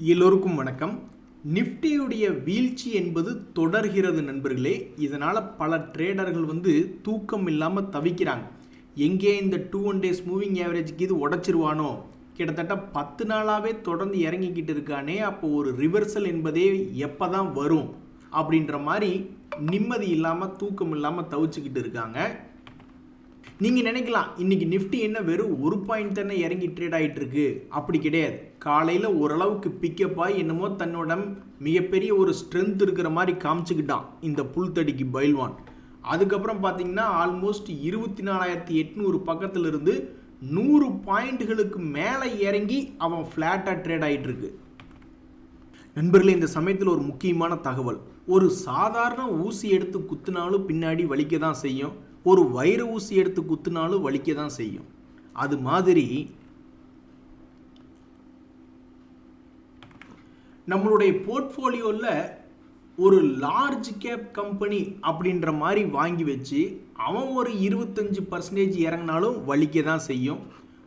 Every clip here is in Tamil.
எல்லோருக்கும் வணக்கம். நிஃப்டியுடைய வீழ்ச்சி என்பது தொடர்கிறது நண்பர்களே. இதனால் பல ட்ரேடர்கள் தூக்கம் இல்லாமல் தவிக்கிறாங்க. எங்கே இந்த 2 days மூவிங் ஆவரேஜுக்கு இது உடச்சிருவானோ, கிட்டத்தட்ட 10 நாளாகவே தொடர்ந்து இறங்கிக்கிட்டு இருக்கானே, அப்போ ஒரு ரிவர்சல் என்பதே எப்போ தான் வரும் அப்படின்ற மாதிரி நிம்மதி இல்லாமல் தூக்கம் இல்லாமல் தவிச்சுக்கிட்டு இருக்காங்க. நீங்கள் நினைக்கலாம், இன்றைக்கி நிஃப்டி என்ன வெறும் ஒரு பாயிண்ட் தானே இறங்கி ட்ரேட் ஆகிட்டு இருக்கு. அப்படி கிடையாது. காலையில் ஓரளவுக்கு பிக்கப் ஆகி என்னமோ தன்னோட மிகப்பெரிய ஒரு ஸ்ட்ரென்த் இருக்கிற மாதிரி காமிச்சுக்கிட்டான் இந்த புல்தடிக்கு பைல்வான். அதுக்கப்புறம் பார்த்தீங்கன்னா ஆல்மோஸ்ட் 24,800 பக்கத்தில் இருந்து 100 பாயிண்ட்களுக்கு மேலே இறங்கி அவன் ஃப்ளாட்டாக ட்ரேட் ஆகிட்டு இருக்கு. நண்பர்களே, இந்த சமயத்தில் ஒரு முக்கியமான தகவல். ஒரு சாதாரண ஊசி எடுத்து குத்துனாலும் பின்னாடி வலிக்க தான் செய்யும். ஒரு வைர ஊசி எடுத்து குத்துனாலும் வலிக்க தான் செய்யும். அது மாதிரி நம்மளுடைய போர்ட்ஃபோலியோவில் ஒரு லார்ஜ் கேப் கம்பெனி அப்படின்ற மாதிரி வாங்கி வச்சு அவன் ஒரு 25% இறங்கினாலும் வலிக்க தான் செய்யும்.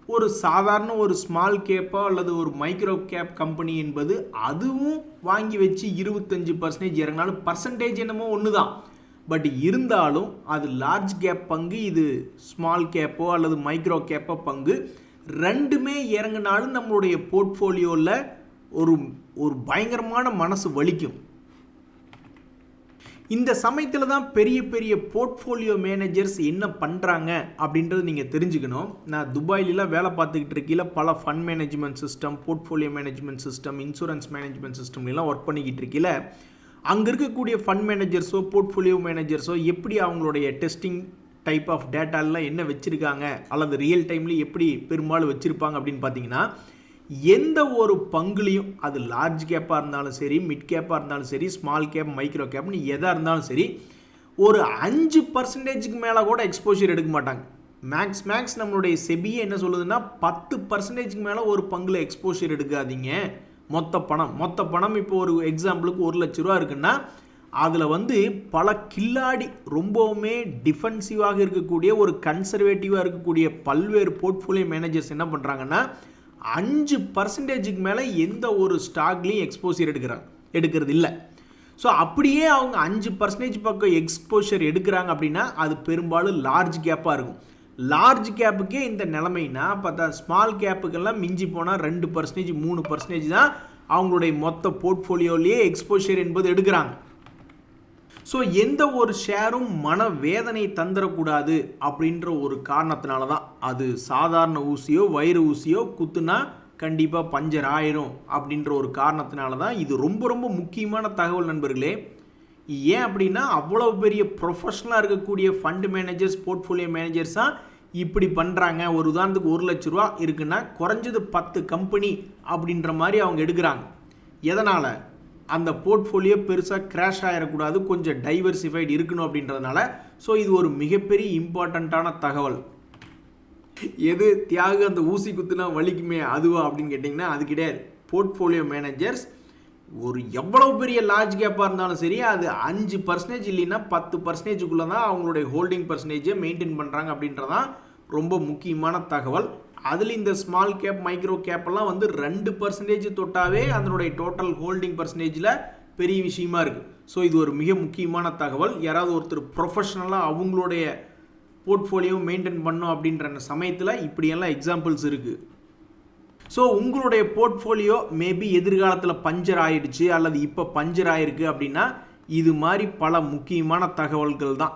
ஒரு சாதாரண ஒரு ஸ்மால் கேப்போ அல்லது ஒரு மைக்ரோ கேப் கம்பெனி என்பது அதுவும் வாங்கி வச்சு 25% இறங்கினாலும் பர்சன்டேஜ் என்னமோ ஒன்று தான். பட் இருந்தாலும் அது லார்ஜ் கேப் பங்கு, இது ஸ்மால் கேப்போ அல்லது மைக்ரோ கேப்போ பங்கு, ரெண்டுமே இறங்கினாலும் நம்மளுடைய போர்ட்ஃபோலியோவில் ஒரு பயங்கரமான மனசு வலிக்கும். இந்த சமயத்தில் தான் பெரிய பெரிய போர்ட்ஃபோலியோ மேனேஜர்ஸ் என்ன பண்ணுறாங்க அப்படின்றது நீங்கள் தெரிஞ்சுக்கணும். நான் துபாயிலலாம் வேலை பார்த்துக்கிட்டு இருக்கையில் பல fund management system, portfolio management system, insurance management சிஸ்டம்லாம் ஒர்க் பண்ணிக்கிட்டு இருக்கையில் அங்கே இருக்கக்கூடிய ஃபண்ட் மேனேஜர்ஸோ போர்ட்ஃபோலியோ மேனேஜர்ஸோ எப்படி அவங்களுடைய டெஸ்டிங் டைப் ஆஃப் டேட்டாலாம் என்ன வச்சுருக்காங்க அல்லது ரியல் டைம்லேயும் எப்படி பெரும்பாலும் வச்சுருப்பாங்க அப்படின்னு பார்த்தீங்கன்னா, எந்த ஒரு பங்குலையும் அது லார்ஜ் கேப்பாக இருந்தாலும் சரி, மிட் கேப்பாக இருந்தாலும் சரி, ஸ்மால் கேப், மைக்ரோ கேப்னு எதாக இருந்தாலும் சரி, ஒரு 5% மேலே கூட எக்ஸ்போஷர் எடுக்க மாட்டாங்க. மேக்ஸ் நம்மளுடைய செபியே என்ன சொல்லுதுன்னா 10% மேலே ஒரு பங்கில் எக்ஸ்போஷர் எடுக்காதீங்க. மொத்த பணம் இப்போ ஒரு எக்ஸாம்பிளுக்கு 1 லட்ச ரூபா இருக்குன்னா அதில் பல கில்லாடி ரொம்பவுமே டிஃபென்சிவாக இருக்கக்கூடிய ஒரு கன்சர்வேட்டிவாக இருக்கக்கூடிய பல்வேறு போர்ட்ஃபோலியோ மேனேஜர்ஸ் என்ன பண்ணுறாங்கன்னா 5% மேலே எந்த ஒரு ஸ்டாக்லையும் எக்ஸ்போஷர் எடுக்கிறது இல்லை. ஸோ அப்படியே அவங்க 5% பக்கம் எக்ஸ்போஷர் எடுக்கிறாங்க அப்படின்னா அது பெரும்பாலும் லார்ஜ் கேப்பாக இருக்கும். லார்ஜ் கேப்புக்கே இந்த நிலைமைனா பார்த்தா ஸ்மால் கேப்புக்கெல்லாம் மிஞ்சி போனால் 2%, 3% தான் அவங்களுடைய மொத்த போர்ட்ஃபோலியோலேயே எக்ஸ்போஷர் என்பது எடுக்கிறாங்க. ஸோ எந்த ஒரு ஷேரும் மனவேதனை தந்துடக்கூடாது அப்படின்ற ஒரு காரணத்தினால தான், அது சாதாரண ஊசியோ வைர ஊசியோ குத்துனா கண்டிப்பாக பஞ்சர் ஆயிரும் அப்படின்ற ஒரு காரணத்தினால தான் இது ரொம்ப ரொம்ப முக்கியமான தகவல் நண்பர்களே. ஏன் அப்படின்னா அவ்வளோ பெரிய ப்ரொஃபஷனலாக இருக்கக்கூடிய ஃபண்ட் மேனேஜர்ஸ், போர்ட்ஃபோலியோ மேனேஜர்ஸாக இப்படி பண்ணுறாங்க. ஒரு உதாரணத்துக்கு 1 லட்ச ரூபா இருக்குன்னா குறைஞ்சது 10 கம்பெனி அப்படின்ற மாதிரி அவங்க எடுக்கிறாங்க. எதனால்? அந்த போர்ட்ஃபோலியோ பெருசாக கிராஷ் ஆகிடக்கூடாது, கொஞ்சம் டைவர்சிஃபைடு இருக்கணும் அப்படின்றதுனால. ஸோ இது ஒரு மிகப்பெரிய இம்பார்ட்டண்ட்டான தகவல். எது தியாகு அந்த ஊசி குத்துனா வலிக்குமே அதுவா அப்படின்னு கேட்டிங்கன்னா அது கிடையாது. போர்ட்ஃபோலியோ மேனேஜர்ஸ் ஒரு எவ்வளவு பெரிய லார்ஜ் கேப்பாக இருந்தாலும் சரி, அது 5% இல்லைன்னா 10%க்குள்ளே தான் அவங்களுடைய ஹோல்டிங் பர்சன்டேஜை மெயின்டைன் பண்ணுறாங்க அப்படின்றதான் ரொம்ப முக்கியமான தகவல். அதில் இந்த ஸ்மால் கேப், மைக்ரோ கேப்பெல்லாம் 2% தொட்டாவே அதனுடைய டோட்டல் ஹோல்டிங் பர்சன்டேஜில் பெரிய விஷயமா இருக்குது. ஸோ இது ஒரு மிக முக்கியமான தகவல். யாராவது ஒருத்தர் ப்ரொஃபஷனலாக அவங்களுடைய போர்ட்ஃபோலியோ மெயின்டைன் பண்ணோம் அப்படின்ற சமயத்தில் இப்படியெல்லாம் எக்ஸாம்பிள்ஸ் இருக்குது. ஸோ உங்களுடைய போர்ட்ஃபோலியோ மேபி எதிர்காலத்தில் பஞ்சர் ஆயிடுச்சு அல்லது இப்போ பஞ்சர் ஆயிருக்கு அப்படின்னா இது மாதிரி பல முக்கியமான தகவல்கள் தான்.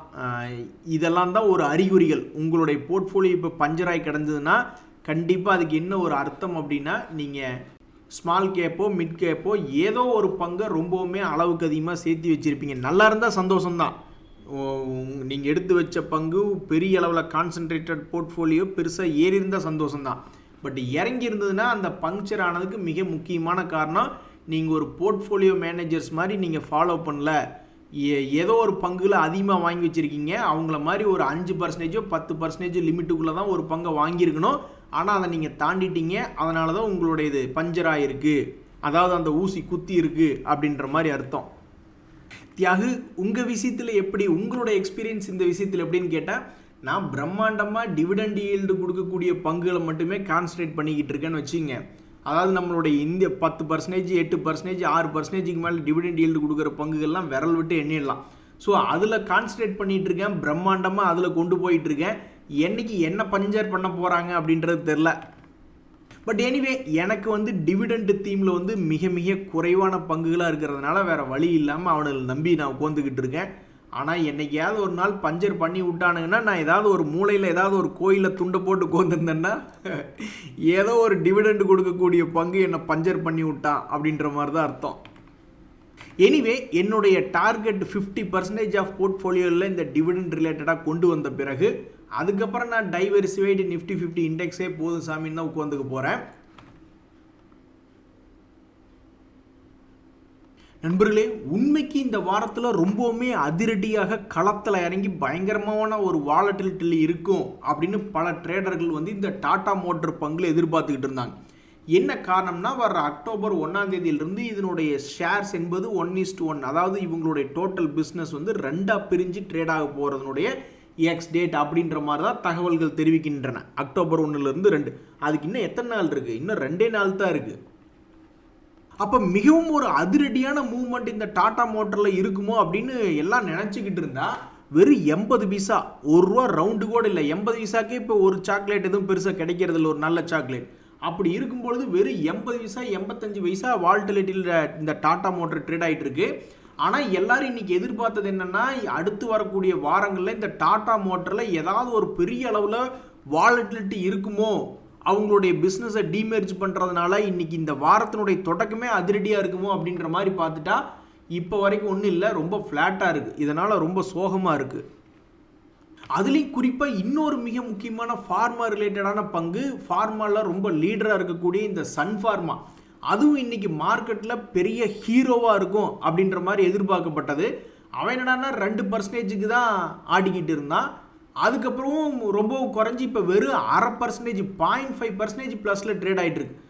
இதெல்லாம் தான் ஒரு அறிகுறிகள். உங்களுடைய போர்ட்ஃபோலியோ இப்போ பஞ்சராகி கிடந்ததுன்னா கண்டிப்பாக அதுக்கு என்ன ஒரு அர்த்தம் அப்படின்னா, நீங்கள் ஸ்மால் கேப்போ மிட் கேப்போ ஏதோ ஒரு பங்கை ரொம்பவுமே அளவுக்கு அதிகமாக சேர்த்து வச்சுருப்பீங்க. நல்லா இருந்தால் சந்தோஷம்தான். நீங்கள் எடுத்து வச்ச பங்கு பெரிய அளவில் கான்சன்ட்ரேட்டட் போர்ட்ஃபோலியோ பெருசாக ஏறி இருந்தால் சந்தோஷம்தான். பட் இறங்கி இருந்ததுன்னா அந்த பங்க்சர் ஆனதுக்கு மிக முக்கியமான காரணம் நீங்கள் ஒரு போர்ட்ஃபோலியோ மேனேஜர்ஸ் மாதிரி நீங்கள் ஃபாலோ பண்ணல. ஏதோ ஒரு பங்குல அதிகமாக வாங்கி வச்சுருக்கீங்க. அவங்கள மாதிரி ஒரு 5%, 10% லிமிட்டுக்குள்ளே தான் ஒரு பங்கை வாங்கியிருக்கணும். ஆனால் அதை நீங்கள் தாண்டிட்டீங்க. அதனால தான் உங்களுடைய இது பஞ்சராக இருக்குது, அதாவது அந்த ஊசி குத்தி இருக்குது அப்படின்ற மாதிரி அர்த்தம். தியாகு, உங்கள் விஷயத்தில் எப்படி, உங்களுடைய எக்ஸ்பீரியன்ஸ் இந்த விஷயத்தில் எப்படின்னு கேட்டால், நான் பிரம்மாண்டமாக டிவிடெண்ட் ஈல்டு கொடுக்கக்கூடிய பங்குகளை மட்டுமே கான்சன்ட்ரேட் பண்ணிக்கிட்டு இருக்கேன்னு வச்சுங்க. அதாவது நம்மளுடைய இந்த 10%, 8%, 6%க்கு மேலே டிவிடெண்ட் ஈல்டு கொடுக்குற பங்குகள்லாம் விரல் விட்டு எண்ணிடலாம். ஸோ அதில் கான்சன்ட்ரேட் பண்ணிகிட்டு இருக்கேன், பிரம்மாண்டமாக அதில் கொண்டு போயிட்டுருக்கேன். என்னைக்கு என்ன பஞ்சர் பண்ண போகிறாங்க அப்படின்றது தெரில. பட் எனிவே எனக்கு வந்து டிவிடெண்ட் தீமில் வந்து மிக மிக குறைவான பங்குகளாக இருக்கிறதுனால வேறு வழி இல்லாமல் அவனை நம்பி நான் உட்காந்துக்கிட்டு இருக்கேன். ஆனால் என்னைக்கையாவது ஒரு நாள் பஞ்சர் பண்ணி விட்டானுங்கன்னா நான் ஏதாவது ஒரு மூலையில் ஏதாவது ஒரு கோயிலில் துண்டை போட்டு உட்காந்துருந்தேன்னா ஏதோ ஒரு டிவிடெண்ட் கொடுக்கக்கூடிய பங்கு என்னை பஞ்சர் பண்ணி விட்டான் அப்படின்ற மாதிரி தான் அர்த்தம். எனிவே என்னுடைய டார்கெட் 50% ஆஃப் போர்ட்ஃபோலியோவில் இந்த டிவிடெண்ட் ரிலேட்டடாக கொண்டு வந்த பிறகு அதுக்கப்புறம் நான் டைவர்சிஃபைடு நிஃப்டி 50 இண்டெக்ஸே போதும் சாமின்னு தான் உட்காந்துக்க போகிறேன். நண்பர்களே, உண்மைக்கு இந்த வாரத்தில் ரொம்பவுமே அதிரடியாக களத்தில் இறங்கி பயங்கரமான ஒரு வாலட்டிலிட்டி இருக்கும் அப்படின்னு பல ட்ரேடர்கள் வந்து இந்த டாடா மோட்டர் பங்கில் எதிர்பார்த்துக்கிட்டு இருந்தாங்க. என்ன காரணம்னா, வர அக்டோபர் 1ஆம் தேதியிலிருந்து இதனுடைய ஷேர்ஸ் என்பது 1:1, அதாவது இவங்களுடைய டோட்டல் பிஸ்னஸ் வந்து 2ஆக பிரிஞ்சு ட்ரேடாக போகிறதுனுடைய எக்ஸ் டேட் அப்படின்ற மாதிரி தான் தகவல்கள் தெரிவிக்கின்றன. அக்டோபர் 1லேருந்து 2, அதுக்கு இன்னும் எத்தனை நாள் இருக்குது? இன்னும் 2 நாள் தான் இருக்குது. அப்போ மிகவும் ஒரு அதிரடியான மூவ்மெண்ட் இந்த டாடா மோட்டரில் இருக்குமோ அப்படின்னு எல்லாம் நினச்சிக்கிட்டு இருந்தா வெறும் 80 பைசா, ₹1 ரவுண்டு கூட இல்லை. 80 பைசாக்கே இப்போ ஒரு சாக்லேட் எதுவும் பெருசாக கிடைக்கிறது இல்லை, ஒரு நல்ல சாக்லேட். அப்படி இருக்கும்பொழுது வெறும் 80 பைசா 85 பைசா வால்டிலிட்டியில் இந்த டாடா மோட்டர் ட்ரேட் ஆகிட்டு இருக்கு. ஆனால் எல்லாரும் இன்னைக்கு எதிர்பார்த்தது என்னன்னா, அடுத்து வரக்கூடிய வாரங்களில் இந்த டாடா மோட்டரில் ஏதாவது ஒரு பெரிய அளவில் வாலட்டிலிட்டி இருக்குமோ, அவங்களுடைய பிஸ்னஸை டீமெர்ஜ் பண்ணுறதுனால இன்னைக்கு இந்த வாரத்தினுடைய தொடக்கமே அதிரடியாக இருக்குமோ அப்படின்ற மாதிரி பார்த்துட்டா இப்போ வரைக்கும் ஒன்றும் இல்லை, ரொம்ப ஃப்ளாட்டாக இருக்குது. இதனால் ரொம்ப சோகமாக இருக்குது. அதுலேயும் குறிப்பாக இன்னொரு மிக முக்கியமான ஃபார்மா ரிலேட்டடான பங்கு, ஃபார்மாவில் ரொம்ப லீடராக இருக்கக்கூடிய இந்த சன் ஃபார்மா, அதுவும் இன்னைக்கு மார்க்கெட்டில் பெரிய ஹீரோவாக இருக்கும் அப்படின்ற மாதிரி எதிர்பார்க்கப்பட்டது. அவன் என்னடான்னா 2% தான் ஆடிக்கிட்டு இருந்தான். அதுக்கப்புறம் ரொம்ப குறைஞ்சி இப்போ வெறும் 0.5%, 0.5% ப்ளஸில் ட்ரேட் ஆகிட்டு இருக்கு.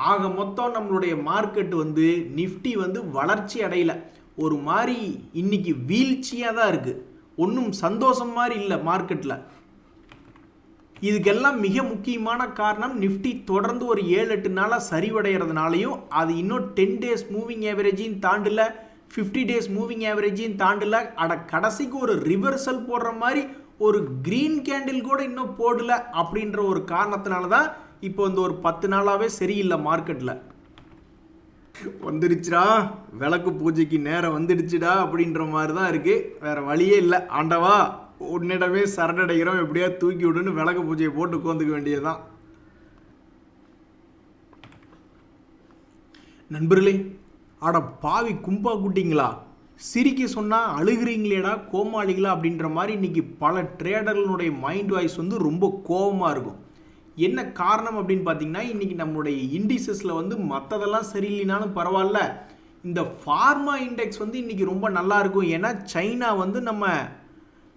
ஆக மொத்தம் நம்மளுடைய மார்க்கெட் வந்து நிஃப்டி வந்து வளர்ச்சி அடையலை, ஒரு மாதிரி இன்னைக்கு வீழ்ச்சியாக தான் இருக்குது. ஒன்றும் சந்தோஷம் மாதிரி இல்லை மார்க்கெட்டில். இதுக்கெல்லாம் மிக முக்கியமான காரணம் நிஃப்டி தொடர்ந்து ஒரு 7-8 நாளாக சரிவடைகிறதுனாலையும், அது இன்னும் 10 டேஸ் மூவிங் ஆவரேஜையும் தாண்டல, 50 டேஸ் மூவிங் ஆவரேஜையும் தாண்டல, கடைசிக்கு ஒரு ரிவர்சல் போடுற மாதிரி ஒரு கிரீன் கேண்டில் கூட இன்னும் போடல அப்படின்ற ஒரு காரணத்தினால தான் இப்போ இந்த ஒரு 10 நாளாகவே சரியில்லை மார்க்கெட்டில். வந்துடுச்சுடா விளக்கு பூஜைக்கு நேரம் வந்துடுச்சுடா அப்படின்ற மாதிரி தான் இருக்குது. வேறு வழியே இல்லை. ஆண்டவா உன்னிடமே சரணடைகிறோம், எப்படியா தூக்கி விடுன்னு விளக்கு பூஜையை போட்டு உட்காந்துக்க வேண்டியதுதான். நண்பர்களே, ஆட பாவி கும்பா குட்டிங்களா, சிரிக்க சொன்னால் அழுகிறீங்களேடா கோமாளிகளா அப்படின்ற மாதிரி இன்றைக்கி பல ட்ரேடர்களுடைய மைண்ட் வாய்ஸ் வந்து ரொம்ப கோபமாக இருக்கும். என்ன காரணம் அப்படின்னு பார்த்தீங்கன்னா, இன்றைக்கி நம்மளுடைய இண்டிசஸில் வந்து மற்றதெல்லாம் சரியில்லைனாலும் பரவாயில்ல, இந்த ஃபார்மா இண்டெக்ஸ் வந்து இன்றைக்கி ரொம்ப நல்லாயிருக்கும். ஏன்னா சைனா வந்து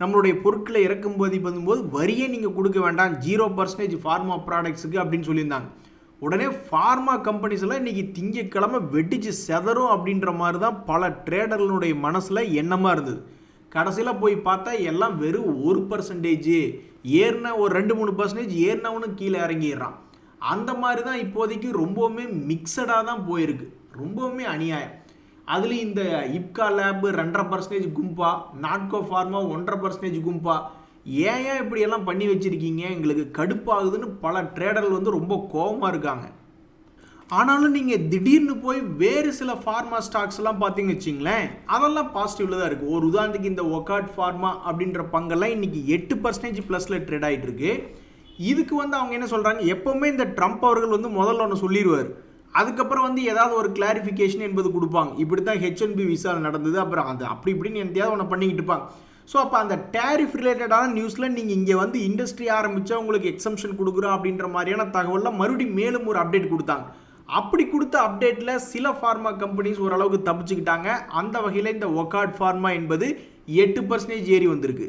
நம்மளுடைய பொருட்களை இறக்கும்போது பண்ணும்போது வரியே நீங்கள் கொடுக்க வேண்டாம், 0% ஃபார்மா ப்ராடக்ட்ஸுக்கு அப்படின்னு சொல்லியிருந்தாங்க. உடனே ஃபார்மா கம்பெனிஸ் எல்லாம் இன்றைக்கி திங்கக்கிழமை வெடிச்சு செதறும் அப்படின்ற மாதிரி தான் பல ட்ரேடர்களுடைய மனசில் எண்ணமாக இருந்தது. கடைசியில் போய் பார்த்தா எல்லாம் வெறும் 1% ஏறின, ஒரு 2-3% ஏறினவனும் கீழே இறங்கிடுறான். அந்த மாதிரி தான் இப்போதைக்கு ரொம்பவுமே மிக்சடாக தான் போயிருக்கு, ரொம்பவுமே அநியாயம். அதுலேயும் இந்த இப்கா லேப் 2.5% கும்பா, நாட்கோ ஃபார்மா 1.5% கும்பா, ஏன் இப்படியெல்லாம் பண்ணி வச்சுருக்கீங்க, எங்களுக்கு கடுப்பாகுதுன்னு பல ட்ரேடர்கள் வந்து ரொம்ப கோபமாக இருக்காங்க. ஆனாலும் நீங்கள் திடீர்னு போய் வேறு சில ஃபார்மா ஸ்டாக்ஸ் எல்லாம் பார்த்தீங்கன்னு வச்சிங்களேன், அதெல்லாம் பாசிட்டிவில் தான் இருக்குது. ஒரு உதாரணத்துக்கு இந்த ஒகாட் ஃபார்மா அப்படின்ற பங்கெல்லாம் இன்றைக்கி 8% ப்ளஸில் ட்ரேட் ஆகிட்டு இருக்கு. இதுக்கு வந்து அவங்க என்ன சொல்கிறாங்க, எப்போவுமே இந்த ட்ரம்ப் அவர்கள் வந்து முதல்ல ஒன்று சொல்லிடுவார், அதுக்கப்புறம் வந்து ஏதாவது ஒரு கிளாரிஃபிகேஷன் என்பது கொடுப்பாங்க. இப்படி தான் H1B விசாவில் நடந்தது, அப்புறம் அது அப்படி இப்படின்னு எந்தையாவது ஒன்று பண்ணிக்கிட்டு இருப்பாங்க. ஸோ அப்போ அந்த டேரிஃப் ரிலேட்டடான நியூஸில் நீங்கள் இங்கே வந்து இண்டஸ்ட்ரி ஆரம்பித்தா உங்களுக்கு எக்ஸம்ஷன் கொடுக்குறோம் அப்படின்ற மாதிரியான தகவலில் மறுபடியும் மேலும் ஒரு அப்டேட் கொடுத்தாங்க. அப்படி கொடுத்த அப்டேட்டில் சில ஃபார்மா கம்பெனிஸ் ஓரளவுக்கு தப்பிச்சுக்கிட்டாங்க. அந்த வகையில் இந்த ஒகாட் ஃபார்மா என்பது 8% ஏறி வந்திருக்கு.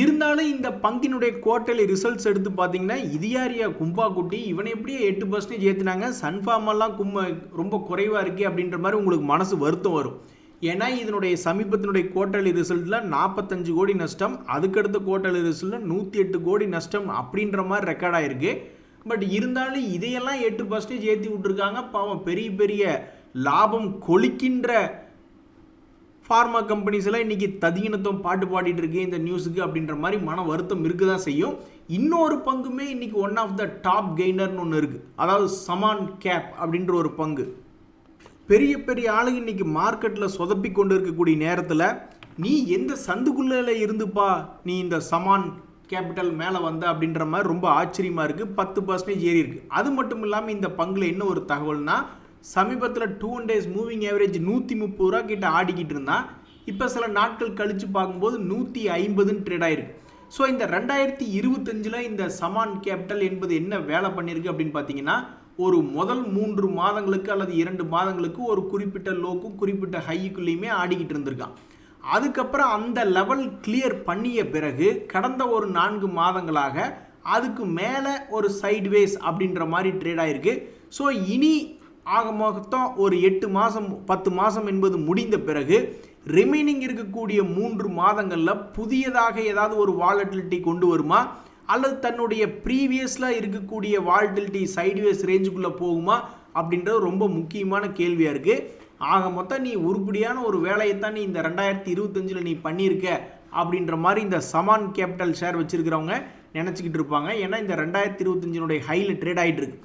இருந்தாலும் இந்த பங்கினுடைய குவார்டர்லி ரிசல்ட்ஸ் எடுத்து பார்த்தீங்கன்னா, இது யாரியா கும்பா குட்டி, இவனை எப்படியே 8% ஏற்றினாங்க, சன்ஃபார்மெல்லாம் ரொம்ப குறைவாக இருக்கே அப்படின்ற மாதிரி உங்களுக்கு மனசு வருத்தம் வரும். ஏன்னா இதனுடைய சமீபத்தினுடைய குவார்டர்லி ரிசல்ட்டில் 45 கோடி நஷ்டம், அதுக்கடுத்த குவார்டர்லி ரிசல்ட்டில் 108 கோடி நஷ்டம் அப்படின்ற மாதிரி ரெக்கார்ட் ஆகிருக்கு. பட் இருந்தாலும் இதையெல்லாம் 8% ஏற்றி விட்டுருக்காங்க. பாவம் பெரிய பெரிய லாபம் கொளிக்கின்ற ஃபார்மா கம்பெனிஸ் எல்லாம் இன்னைக்கு ததியினத்துவம் பாட்டு பாடிட்டு இருக்கு இந்த நியூஸுக்கு அப்படின்ற மாதிரி மன வருத்தம் இருக்க தான் செய்யும். இன்னொரு பங்குமே இன்னைக்கு ஒன் ஆஃப் த டாப் கெய்னர்னு ஒன்று இருக்கு, அதாவது சமான் கேப் அப்படின்ற ஒரு பங்கு. பெரிய பெரிய ஆளுங்க இன்னைக்கு மார்க்கெட்டில் சொதப்பி கொண்டு இருக்கக்கூடிய நேரத்தில் நீ எந்த சந்துக்குள்ள இருந்துப்பா நீ இந்த சமான் கேபிட்டல் மேலே வந்த அப்படின்ற மாதிரி ரொம்ப ஆச்சரியமா இருக்கு. 10% ஏறி இருக்கு. அது மட்டும் இல்லாமல் இந்த பங்குல என்ன ஒரு தகவல்னா, சமீபத்தில் 2 days மூவிங் ஆவரேஜ் 130 ரூபா கிட்ட ஆடிக்கிட்டு இருந்தான். இப்போ சில நாட்கள் கழிச்சு பார்க்கும்போது 150 ட்ரேட் ஆயிருக்கு. ஸோ இந்த 2025 இந்த சமான் கேபிட்டல் என்பது என்ன வேலை பண்ணியிருக்கு அப்படின்னு பார்த்தீங்கன்னா, ஒரு முதல் 3 மாதங்களுக்கு அல்லது 2 மாதங்களுக்கு ஒரு குறிப்பிட்ட லோக்கும் குறிப்பிட்ட ஹைக்குள்ளேயுமே ஆடிக்கிட்டு இருந்திருக்கான். அதுக்கப்புறம் அந்த லெவல் கிளியர் பண்ணிய பிறகு கடந்த ஒரு 4 மாதங்களாக அதுக்கு மேலே ஒரு சைட்வேஸ் அப்படின்ற மாதிரி ட்ரேட் ஆயிருக்கு. ஸோ இனி ஆக மொத்தம் ஒரு 8 மாதம் 10 மாதம் என்பது முடிந்த பிறகு ரிமைனிங் இருக்கக்கூடிய 3 மாதங்களில் புதியதாக ஏதாவது ஒரு வாலட்டிலிட்டி கொண்டு வருமா, அல்லது தன்னுடைய ப்ரீவியஸில் இருக்கக்கூடிய வாலட்டிலிட்டி சைட்வேஸ் ரேஞ்சுக்குள்ளே போகுமா அப்படின்றது ரொம்ப முக்கியமான கேள்வியாக இருக்குது. ஆக மொத்தம் நீ உருப்படியான ஒரு வேலையைத்தான் நீ இந்த 2025 நீ பண்ணியிருக்க அப்படின்ற மாதிரி இந்த சமான் கேபிட்டல் ஷேர் வச்சுருக்கிறவங்க நினச்சிக்கிட்டு இருப்பாங்க. ஏன்னா இந்த 2025 ஹையில் ட்ரேட் ஆகிட்டு இருக்கு.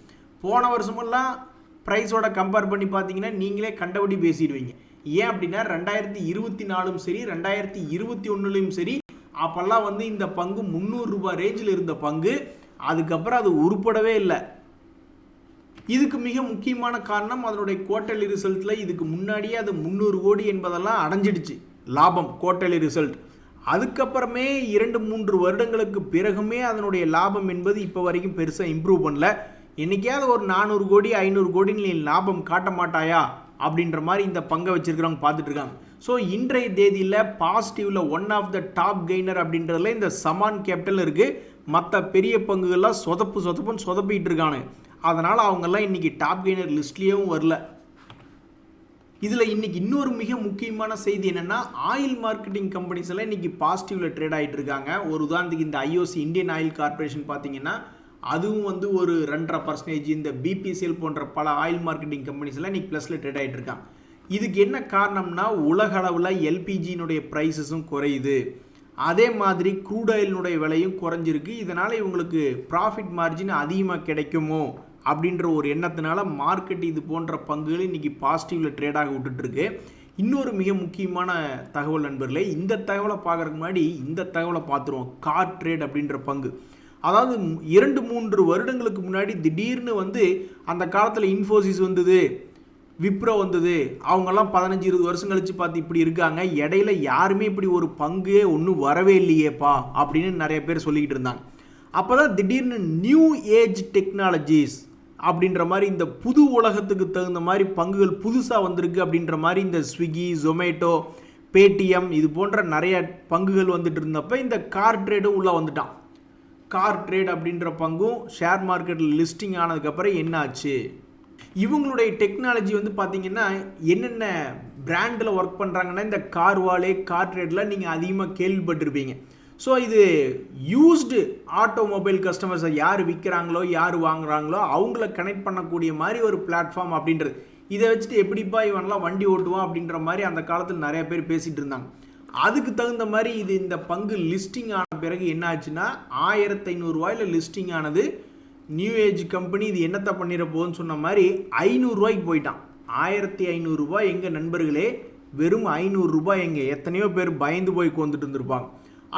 போன வருஷமெல்லாம் ப்ரைஸோட கம்பேர் பண்ணி பார்த்தீங்கன்னா நீங்களே கண்டபடி பேசிடுவீங்க. ஏன் அப்படின்னா 2024 சரி 2021 சரி அப்போல்லாம் வந்து இந்த பங்கு 300 ரூபாய் ரேஞ்சில் இருந்த பங்கு, அதுக்கப்புறம் அது உருப்படவே இல்லை. இதுக்கு மிக முக்கியமான காரணம் அதனுடைய குவார்ட்டர்லி ரிசல்ட்டில் இதுக்கு முன்னாடியே அது 300 கோடி என்பதெல்லாம் அடைஞ்சிடுச்சு லாபம் குவார்ட்டர்லி ரிசல்ட். அதுக்கப்புறமே 2-3 வருடங்களுக்கு பிறகுமே அதனுடைய லாபம் என்பது இப்போ வரைக்கும் பெருசாக இம்ப்ரூவ் பண்ணல. என்னைக்காவது ஒரு 400 கோடி 500 கோடி நீ லாபம் காட்ட மாட்டாயா அப்படின்ற மாதிரி இந்த பங்கை வச்சிருக்கிறவங்க பார்த்துட்டு இருக்காங்க. ஸோ இன்றைய தேதியில் பாசிட்டிவ்ல one of the top gainer அப்படின்றதுல இந்த சமான் கேபிட்டல் இருக்கு. மற்ற பெரிய பங்குகள்லாம் சொதப்புன்னு சொதப்பிட்டு இருக்கானு. அதனால அவங்கெல்லாம் இன்னைக்கு டாப் கெய்னர் லிஸ்ட்லேயும் வரல. இதில் இன்னைக்கு இன்னொரு மிக முக்கியமான செய்தி என்னன்னா, ஆயில் மார்க்கெட்டிங் கம்பெனிஸ் எல்லாம் இன்னைக்கு பாசிட்டிவ்ல ட்ரேட் ஆகிட்டு இருக்காங்க. ஒரு உதாரணத்துக்கு இந்த ஐஓசி இந்தியன் ஆயில் கார்பரேஷன் பார்த்தீங்கன்னா அதுவும் வந்து ஒரு 2.5%. இந்த பிபிசிஎல் போன்ற பல ஆயில் மார்க்கெட்டிங் கம்பெனிஸ் எல்லாம் இன்னைக்கு ப்ளஸில் ட்ரேட் ஆகிட்டு இருக்காங்க. இதுக்கு என்ன காரணம்னா, உலக அளவில் எல்பிஜியினுடைய ப்ரைஸஸும் குறையுது, அதே மாதிரி க்ரூட் ஆயிலினுடைய விலையும் குறைஞ்சிருக்கு. இதனால் இவங்களுக்கு ப்ராஃபிட் மார்ஜின் அதிகமாக கிடைக்குமோ அப்படின்ற ஒரு எண்ணத்தினால மார்க்கெட் இது போன்ற பங்குகள் இன்னைக்கு பாசிட்டிவில் ட்ரேடாக விட்டுட்டுருக்கு. இன்னொரு மிக முக்கியமான தகவல் நண்பர்களே, இந்த தகவலை பார்க்குறதுக்கு முன்னாடி இந்த தகவலை பார்த்துருவோம். கார் ட்ரேட் அப்படின்ற பங்கு, அதாவது 2-3 வருடங்களுக்கு முன்னாடி திடீர்னு வந்து அந்த காலத்தில் இன்ஃபோசிஸ் வந்தது, விப்ரோ வந்தது, அவங்கெல்லாம் 15-20 வருஷம் கழிச்சு பார்த்து இப்படி இருக்காங்க, இடையில யாருமே இப்படி ஒரு பங்கு ஒன்றும் வரவே இல்லையேப்பா அப்படின்னு நிறைய பேர் சொல்லிக்கிட்டு இருந்தாங்க. அப்போ தான் திடீர்னு நியூ ஏஜ் டெக்னாலஜிஸ் அப்படின்ற மாதிரி இந்த புது உலகத்துக்கு தகுந்த மாதிரி பங்குகள் புதுசாக வந்திருக்கு அப்படின்ற மாதிரி இந்த ஸ்விக்கி, ஜொமேட்டோ, பேடிஎம் இது போன்ற நிறைய பங்குகள் வந்துட்டு இருந்தப்போ இந்த கார் ட்ரேடும் உள்ளே வந்துட்டான். கார் ட்ரேட் அப்படின்ற பங்கும் ஷேர் மார்க்கெட்டில் லிஸ்டிங் ஆனதுக்கப்புறம் என்ன ஆச்சு, இவங்களுடைய டெக்னாலஜி வந்து பார்த்தீங்கன்னா என்னென்ன பிராண்டில் ஒர்க் பண்ணுறாங்கன்னா, இந்த கார் வாலே கார் ட்ரேடில் நீங்கள் அதிகமாக கேள்விப்பட்டிருப்பீங்க. ஸோ இது யூஸ்டு ஆட்டோமொபைல் கஸ்டமர்ஸை யார் விற்கிறாங்களோ யார் வாங்குறாங்களோ அவங்கள கனெக்ட் பண்ணக்கூடிய மாதிரி ஒரு பிளாட்ஃபார்ம் அப்படின்றது. இதை வச்சுட்டு எப்படிப்பா இவனெல்லாம் வண்டி ஓட்டுவான் அப்படின்ற மாதிரி அந்த காலத்தில் நிறைய பேர் பேசிகிட்டு இருந்தாங்க. அதுக்கு தகுந்த மாதிரி இது இந்த பங்கு லிஸ்டிங் ஆன பிறகு என்ன ஆச்சுன்னா 1500 ரூபாயில் லிஸ்டிங் ஆனது. நியூ ஏஜ் கம்பெனி இது என்னத்தை பண்ணிட போகுதுன்னு சொன்ன மாதிரி 500 ரூபாய்க்கு போயிட்டான். 1500 ரூபாய் எங்கள் நண்பர்களே, வெறும் 500 ரூபாய் எங்கே, எத்தனையோ பேர் பயந்து போய் வந்துட்டு இருந்திருப்பாங்க.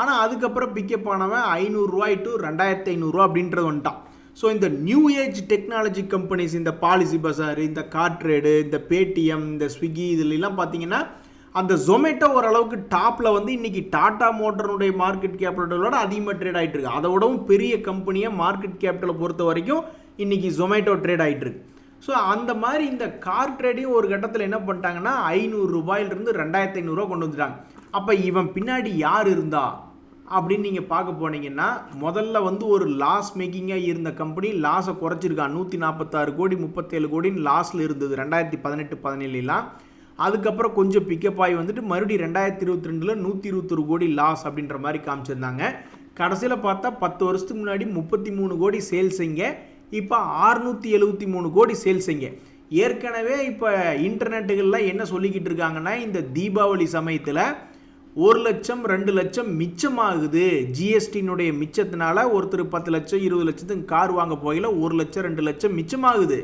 ஆனால் அதுக்கப்புறம் பிக்கப் ஆனவன் 500 ரூபாய் டு 2500 ரூபா அப்படின்றது வந்துட்டான். ஸோ இந்த நியூ ஏஜ் டெக்னாலஜி கம்பெனிஸ், இந்த பாலிசி பசார், இந்த கார் ட்ரேடு, இந்த பேடிஎம், இந்த ஸ்விக்கி இதுலாம் பார்த்தீங்கன்னா அந்த ஜொமேட்டோ ஓரளவுக்கு டாப்பில் வந்து இன்றைக்கி டாடா மோட்டருடைய மார்க்கெட் கேபிட்டலோட அதிகமாக ட்ரேட் ஆகிட்டு இருக்கு. அதை விடவும் பெரிய கம்பெனியாக மார்க்கெட் கேபிட்டலை பொறுத்த வரைக்கும் இன்றைக்கி ஜொமேட்டோ ட்ரேட் ஆகிட்டு இருக்கு. ஸோ அந்த மாதிரி இந்த கார் ட்ரேடையும் ஒரு கட்டத்தில் என்ன பண்ணிட்டாங்கன்னா 500 ரூபாயிலிருந்து 2500 ரூபா கொண்டு வந்துட்டாங்க. அப்போ இவன் பின்னாடி யார் இருந்தா அப்படின்னு நீங்கள் பார்க்க போனீங்கன்னா, முதல்ல வந்து ஒரு லாஸ் மேக்கிங்காக இருந்த கம்பெனி லாஸை குறைச்சிருக்கான். 146 கோடி 37 கோடின்னு லாஸில் இருந்தது 2018-17. அதுக்கப்புறம் கொஞ்சம் பிக்கப் ஆகி வந்துட்டு மறுபடியும் 2022 121 கோடி லாஸ் அப்படின்ற மாதிரி காமிச்சிருந்தாங்க. கடைசியில் பார்த்தா 10 வருஷத்துக்கு முன்னாடி 33 கோடி சேல்ஸ் இங்கே, இப்போ 673 கோடி சேல்ஸுங்க. ஏற்கனவே இப்போ இன்டர்நெட்டுகளில் என்ன சொல்லிக்கிட்டு இருக்காங்கன்னா, இந்த தீபாவளி சமயத்தில் 1 லட்சம் 2 லட்சம் மிச்சமாகுது. ஜிஎஸ்டியினுடைய மிச்சத்தினால ஒருத்தர் 10 லட்சம் 20 லட்சத்துக்கு கார் வாங்க போகல 1 லட்சம் 2 லட்சம் மிச்சமாகுது.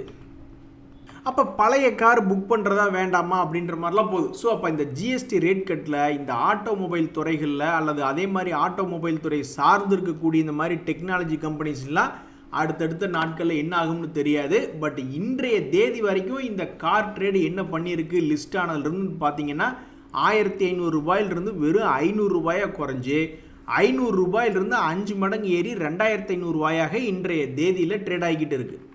அப்போ பழைய கார் புக் பண்ணுறதா வேண்டாமா அப்படின்ற மாதிரிலாம் போகுது. ஸோ அப்போ இந்த ஜிஎஸ்டி ரேட் கட்டில் இந்த ஆட்டோமொபைல் துறைகளில் அல்லது அதே மாதிரி ஆட்டோமொபைல் துறை சார்ந்து இருக்கக்கூடிய இந்த மாதிரி டெக்னாலஜி கம்பெனிஸ்லாம் அடுத்தடுத்த நாட்களில் என்ன ஆகும்னு தெரியாது. பட் இன்றைய தேதி வரைக்கும் இந்த கார் ட்ரேடு என்ன பண்ணியிருக்கு லிஸ்ட் ஆனதுலேருந்து பார்த்தீங்கன்னா 1500 ரூபாயிலிருந்து வெறும் 500 ரூபாயாக குறைஞ்சி 500 ரூபாயிலிருந்து 5 மடங்கு ஏறி 2500 ரூபாயாக இன்றைய தேதியில் ட்ரேட் ஆகிக்கிட்டு இருக்குது.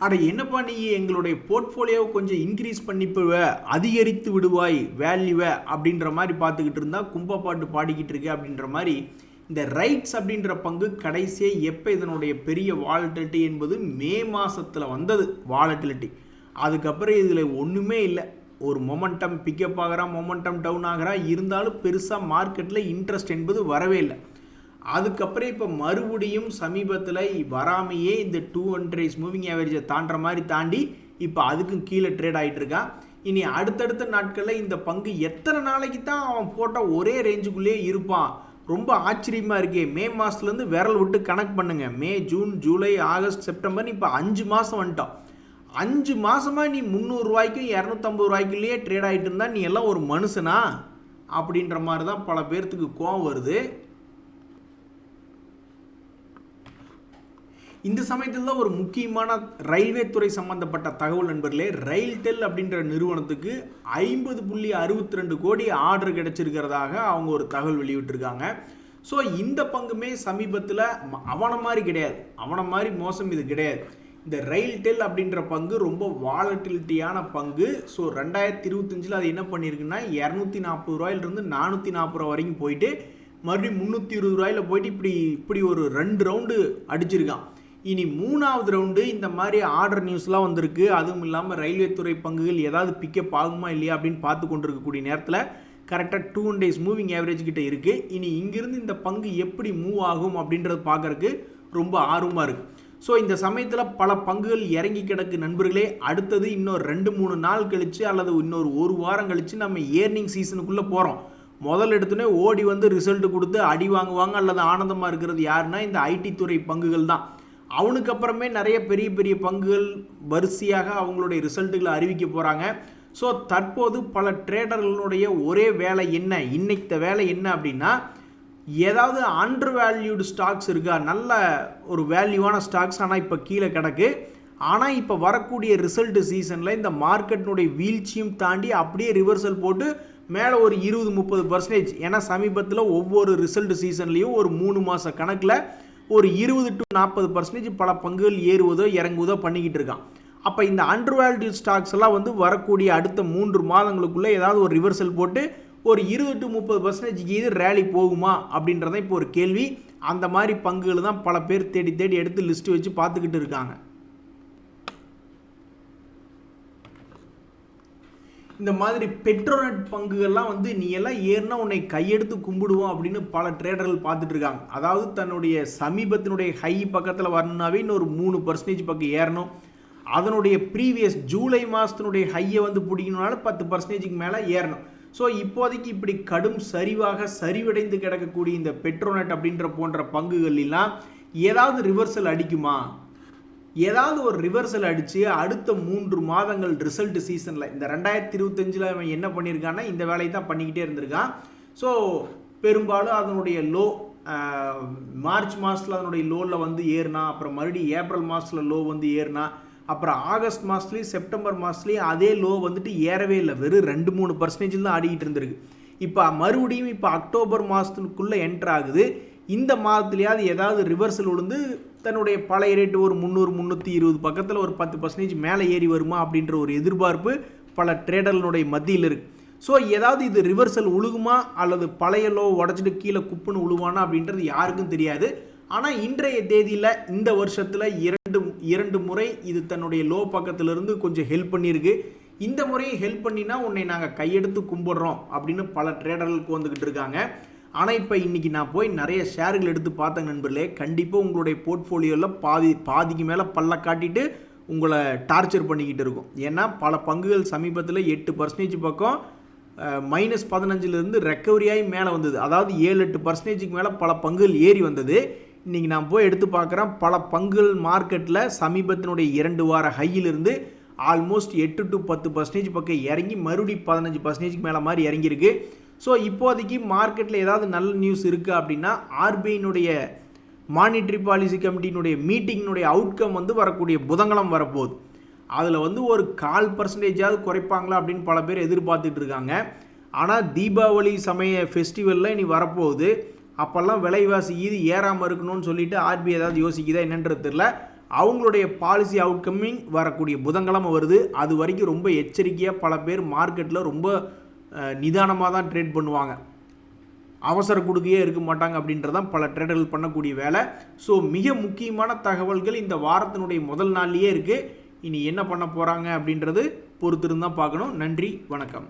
அட என்னப்பா நீ எங்களுடைய போர்ட்ஃபோலியோவை கொஞ்சம் இன்க்ரீஸ் பண்ணிப்புவ, அதிகரித்து விடுவாய் வேல்யூவை அப்படின்ற மாதிரி பார்த்துக்கிட்டு இருந்தால் கும்பப்பாட்டு பாடிக்கிட்டு இருக்கு அப்படின்ற மாதிரி இந்த ரைட்ஸ் அப்படின்ற பங்கு கடைசியாக எப்போ இதனுடைய பெரிய வாலட்டிலிட்டி என்பது மே மாதத்தில் வந்தது வாலட்டிலிட்டி. அதுக்கப்புறம் இதில் ஒன்றுமே இல்லை. ஒரு மொமெண்டம் பிக்கப் ஆகிறான், மொமெண்டம் டவுன் ஆகிறா, இருந்தாலும் பெருசாக மார்க்கெட்டில் இன்ட்ரெஸ்ட் என்பது வரவே இல்லை. அதுக்கப்புறம் இப்போ மறுபடியும் சமீபத்தில் வராமையே இந்த 200 டேஸ் மூவிங் ஆவரேஜை தாண்டுற மாதிரி தாண்டி இப்போ அதுக்கும் கீழே ட்ரேட் ஆகிட்டு இருக்கான். இனி அடுத்தடுத்த நாட்களில் இந்த பங்கு எத்தனை நாளைக்கு தான் அவன் போட்ட ஒரே ரேஞ்சுக்குள்ளேயே இருப்பான்? ரொம்ப ஆச்சரியமாக இருக்கே. மே மாதத்துலேருந்து விரல் விட்டு கணக்கு பண்ணுங்க. மே, ஜூன், ஜூலை, ஆகஸ்ட், செப்டம்பர், இப்போ 5 மாதம் வந்துட்டோம். 5 மாதமாக நீ 300 ரூபாய்க்கும் 250 ரூபாய்க்குள்ளேயே ட்ரேட் ஆகிட்டு இருந்தா நீ எல்லாம் ஒரு மனுஷனா அப்படின்ற மாதிரி தான் பல பேர்த்துக்கு கோவம் வருது. இந்த சமயத்தில் தான் ஒரு முக்கியமான ரயில்வே துறை சம்பந்தப்பட்ட தகவல் நண்பர்களே. ரயில்டெல் அப்படின்ற நிறுவனத்துக்கு 50.62 கோடி ஆர்டர் கிடைச்சிருக்கிறதாக அவங்க ஒரு தகவல் வெளியிட்டிருக்காங்க. ஸோ இந்த பங்குமே சமீபத்தில் அவனை மாதிரி கிடையாது, அவனை மாதிரி மோசம் இது கிடையாது. இந்த ரயில்டெல் அப்படின்ற பங்கு ரொம்ப வாலட்டிலிட்டியான பங்கு. ஸோ 2025 அது என்ன பண்ணியிருக்குன்னா 240 ரூபாயிலிருந்து 440 ரூபா வரைக்கும் போயிட்டு மறுபடியும் 320 ரூபாயில் போயிட்டு இப்படி ஒரு 2 ரவுண்டு அடிச்சிருக்கான். இனி 3வது ரவுண்டு இந்த மாதிரி ஆர்டர் நியூஸ்லாம் வந்திருக்கு. அதுவும் இல்லாமல் ரயில்வே துறை பங்குகள் ஏதாவது பிக்கப் ஆகுமா இல்லையா அப்படின்னு பார்த்து கொண்டிருக்கக்கூடிய நேரத்தில் கரெக்டாக 200 டேஸ் மூவிங் ஆவரேஜ் கிட்ட இருக்குது. இனி இங்கிருந்து இந்த பங்கு எப்படி மூவ் ஆகும் அப்படின்றது பார்க்கறதுக்கு ரொம்ப ஆர்வமாக இருக்குது. ஸோ இந்த சமயத்தில் பல பங்குகள் இறங்கி கிடக்கு நண்பர்களே. அடுத்தது இன்னொரு 2-3 நாள் கழித்து அல்லது இன்னொரு 1 வாரம் கழித்து நம்ம ஏர்னிங் சீசனுக்குள்ளே போகிறோம். முதல் எடுத்துனே ஓடி வந்து ரிசல்ட் கொடுத்து அடி வாங்குவாங்க அல்லது ஆனந்தமாக இருக்கிறது யாருன்னா இந்த ஐடி துறை பங்குகள் தான். அவனுக்கு அப்புறமே நிறைய பெரிய பெரிய பங்குகள் வரிசையாக அவங்களுடைய ரிசல்ட்டுகளை அறிவிக்க போகிறாங்க. ஸோ தற்போது பல ட்ரேடர்களுடைய ஒரே வேலை என்ன, இன்னைக்கு வேலை என்ன அப்படின்னா ஏதாவது அண்டர் வேல்யூடு ஸ்டாக்ஸ் இருக்கா, நல்ல ஒரு வேல்யூவான ஸ்டாக்ஸ் ஆனால் இப்போ கீழே கிடக்கு. ஆனால் இப்போ வரக்கூடிய ரிசல்ட் சீசனில் இந்த மார்க்கெட்டினுடைய வீழ்ச்சியும் தாண்டி அப்படியே ரிவர்சல் போட்டு மேலே ஒரு 20-30%. ஏன்னா சமீபத்தில் ஒவ்வொரு ரிசல்ட் சீசன்லேயும் ஒரு 3 மாத கணக்கில் ஒரு 20-40% பல பங்குகள் ஏறுவதோ இறங்குவதோ பண்ணிக்கிட்டு இருக்கான். அப்போ இந்த அண்டர் வேல்யூ ஸ்டாக்ஸ் எல்லாம் வந்து வரக்கூடிய அடுத்த 3 மாதங்களுக்குள்ளே ஏதாவது ஒரு ரிவர்சல் போட்டு ஒரு 20-30% இது ரேலி போகுமா அப்படின்றத இப்போ ஒரு கேள்வி. அந்த மாதிரி பங்குகள் தான் பல பேர் தேடி தேடி எடுத்து லிஸ்ட் வச்சு பார்த்துக்கிட்டு இருக்காங்க. இந்த மாதிரி பெட்ரோநெட் பங்குகள்லாம் வந்து நீ எல்லாம் ஏறினா உன்னை கையெடுத்து கும்பிடுவோம் அப்படின்னு பல ட்ரேடர்கள் பார்த்துட்டு இருக்காங்க. அதாவது தன்னுடைய சமீபத்தினுடைய ஹை பக்கத்தில் வரணுன்னாவே இன்னொரு 3% பக்கம் ஏறணும். அதனுடைய ப்ரீவியஸ் ஜூலை மாதத்தினுடைய ஹையை வந்து பிடிக்கணுனால 10%க்கு மேலே ஏறணும். ஸோ இப்போதைக்கு இப்படி கடும் சரிவடைந்து கிடக்கக்கூடிய இந்த பெட்ரோநெட் அப்படின்ற போன்ற பங்குகள் எல்லாம் ஏதாவது ரிவர்சல் அடிக்குமா? ஏதாவது ஒரு ரிவர்சல் அடித்து அடுத்த 3 மாதங்கள் ரிசல்ட் சீசனில் இந்த 2025 அவன் என்ன பண்ணியிருக்கான்னா இந்த வேலையை தான் பண்ணிக்கிட்டே இருந்திருக்கான். ஸோ பெரும்பாலும் அதனுடைய லோ மார்ச் மாதத்தில் அதனுடைய லோவில் வந்து ஏறினா, அப்புறம் மறுபடியும் ஏப்ரல் மாதத்தில் லோ வந்து ஏறினா, அப்புறம் ஆகஸ்ட் மாதத்துலேயும் செப்டம்பர் மாதத்துலேயும் அதே லோ வந்துட்டு ஏறவே இல்லை, வெறும் 2-3% தான் ஆடிக்கிட்டு இருந்திருக்கு. இப்போ மறுபடியும் இப்போ அக்டோபர் மாதத்துக்குள்ளே என்டர் ஆகுது. இந்த மாதத்துலையாவது ஏதாவது ரிவர்சல் விழுந்து தன்னுடைய பழைய ரேட்டு ஒரு 300-320 பக்கத்தில் ஒரு 10% மேலே ஏறி வருமா அப்படின்ற ஒரு எதிர்பார்ப்பு பல ட்ரேடர்களுடைய மத்தியில் இருக்குது. ஸோ ஏதாவது இது ரிவர்சல் உழுகுமா அல்லது பழைய லோ உடச்சிட்டு கீழே குப்புன்னு உழுவானா அப்படின்றது யாருக்கும் தெரியாது. ஆனால் இன்றைய தேதியில் இந்த வருஷத்தில் இரண்டு முறை இது தன்னுடைய லோ பக்கத்திலிருந்து கொஞ்சம் ஹெல்ப் பண்ணியிருக்கு. இந்த முறையை ஹெல்ப் பண்ணினா உன்னை நாங்கள் கையெடுத்து கும்பிடுறோம் அப்படின்னு பல ட்ரேடர்களுக்கு வந்துக்கிட்டு இருக்காங்க. ஆனால் இப்போ இன்றைக்கி நான் போய் நிறைய ஷேர்கள் எடுத்து பார்த்தேன் நண்பர்களே, கண்டிப்பாக உங்களுடைய போர்ட்ஃபோலியோவில் பாதிக்கு மேலே பல்ல காட்டிட்டு உங்களை டார்ச்சர் பண்ணிக்கிட்டு இருக்கும். ஏன்னா பல பங்குகள் சமீபத்தில் 8% பக்கம் -15லேருந்து ரெக்கவரியாகி மேலே வந்தது. அதாவது 7-8%க்கு மேலே பல பங்குகள் ஏறி வந்தது. இன்றைக்கி நான் போய் எடுத்து பார்க்குறேன், பல பங்குகள் மார்க்கெட்டில் சமீபத்தினுடைய 2 வார ஹையிலிருந்து ஆல்மோஸ்ட் 8-10% பக்கம் இறங்கி மறுபடியும் 15%க்கு மேலே மாதிரி இறங்கியிருக்கு. ஸோ இப்போதைக்கு மார்க்கெட்டில் ஏதாவது நல்ல நியூஸ் இருக்குது அப்படின்னா ஆர்பிஐனுடைய மானிட்டரி பாலிசி கமிட்டியினுடைய மீட்டிங்கினுடைய அவுட்கம் வரக்கூடிய புதன்கிழமை வரப்போகுது. அதில் ஒரு 0.25% குறைப்பாங்களா அப்படின்னு பல பேர் எதிர்பார்த்துட்டு இருக்காங்க. ஆனால் தீபாவளி சமய ஃபெஸ்டிவலில் இனி வரப்போகுது. அப்போல்லாம் விலைவாசி இது ஏறாமல் இருக்கணும்னு சொல்லிட்டு ஆர்பிஐ ஏதாவது யோசிக்குதா என்னன்றது தெரியல. அவங்களுடைய பாலிசி அவுட்கமிங் வரக்கூடிய புதன்கிழமை வருது. அது வரைக்கும் ரொம்ப எச்சரிக்கையாக பல பேர் மார்க்கெட்டில் ரொம்ப நிதானமாக தான் ட்ரேட் பண்ணுவாங்க. அவசர கொடுக்கையே இருக்க மாட்டாங்க அப்படின்றதான் பல ட்ரேடர்கள் பண்ணக்கூடிய வேலை. ஸோ மிக முக்கியமான தகவல்கள் இந்த வாரத்தினுடைய முதல் நாள்லேயே இருக்குது. இனி என்ன பண்ண போகிறாங்க அப்படின்றது பொறுத்திருந்தான் பார்க்கணும். நன்றி, வணக்கம்.